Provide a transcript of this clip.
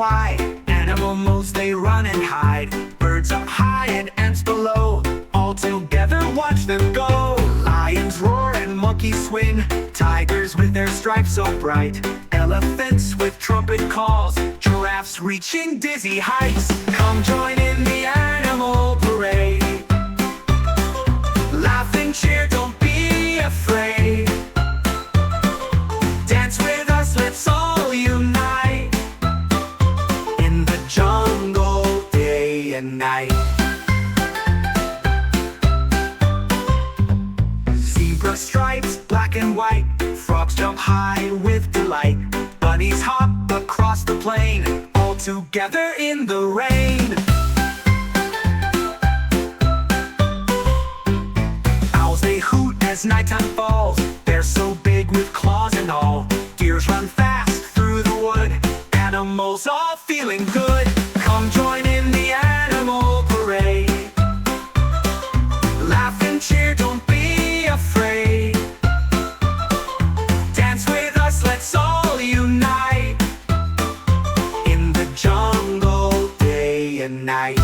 wide. Animals, they run and hide. Birds up high and ants below. All together watch them go. Lions roar and monkeys swing. Tigers with their stripes so bright. Elephants with trumpet calls. Giraffes reaching dizzy heights. Come join in the animal parade. Laugh and cheer, don't be afraid. Dance with us, let's all unite. In the jungle, day and night. Zebra stripes, black and white. Frogs jump high with delight. Bunnies hop across the plain. All together in the rain. Owls, they hoot as nighttime falls. They're so big with claws and all. Deers run fast through the wood. Animals all feeling good. Come join in the animal parade. Laugh and cheer, don't be afraid. Dance with us, let's all unite. In the jungle, day and night.